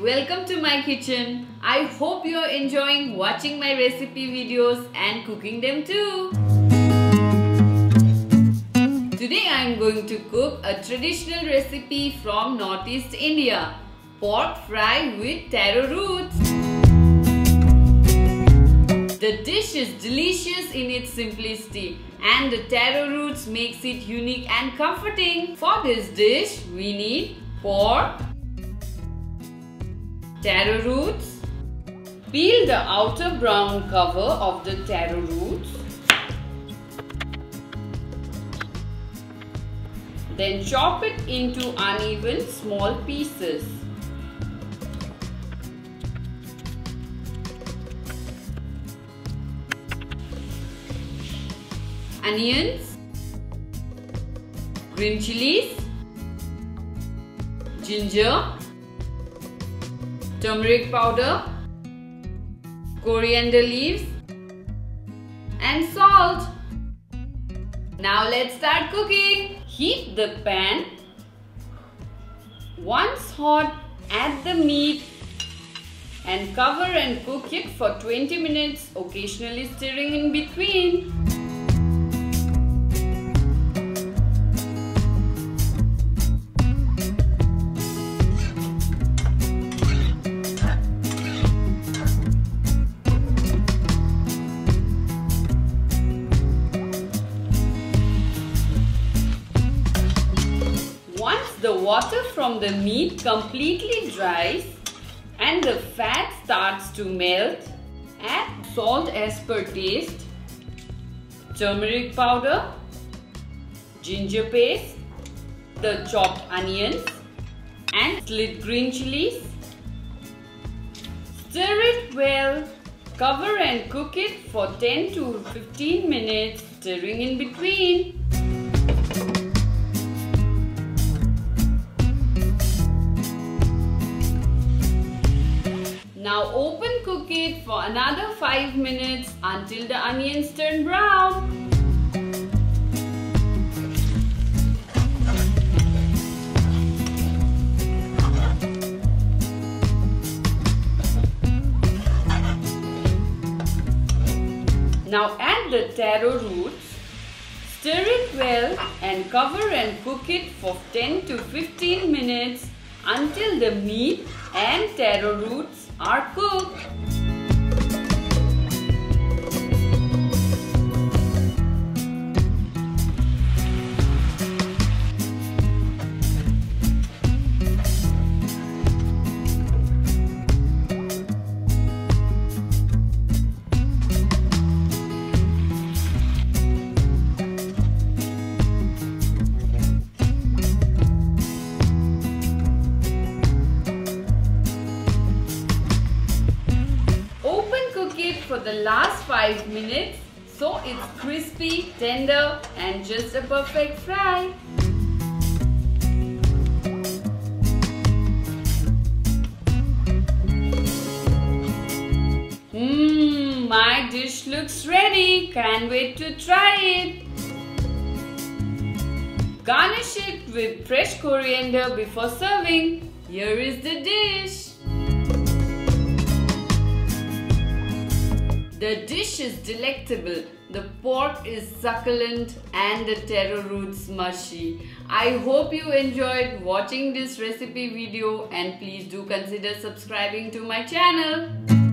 welcome to my kitchen. I hope you are enjoying watching my recipe videos and cooking them too. Today I am going to cook a traditional recipe from Northeast India, pork fry with taro roots. The dish is delicious in its simplicity and the taro roots makes it unique and comforting. For this dish we need pork, taro roots. Peel the outer brown cover of the taro roots. Then chop it into uneven small pieces. Onions, green chilies, ginger, turmeric powder, coriander leaves and salt. Now let's start cooking. Heat the pan. Once hot, add the meat and cover and cook it for 20 minutes, occasionally stirring in between. Once the water from the meat completely dries and the fat starts to melt, add salt as per taste, turmeric powder, ginger paste, the chopped onions and slit green chilies. Stir it well, cover and cook it for 10 to 15 minutes, stirring in between. Now open cook it for another 5 minutes until the onions turn brown. Now add the taro roots, stir it well and cover and cook it for 10 to 15 minutes until the meat and taro roots are cooked. For the last 5 minutes so it's crispy, tender and just a perfect fry. My dish looks ready. Can't wait to try it. Garnish it with fresh coriander before serving. Here is the dish. The dish is delectable, the pork is succulent and the taro roots mushy. I hope you enjoyed watching this recipe video and please do consider subscribing to my channel.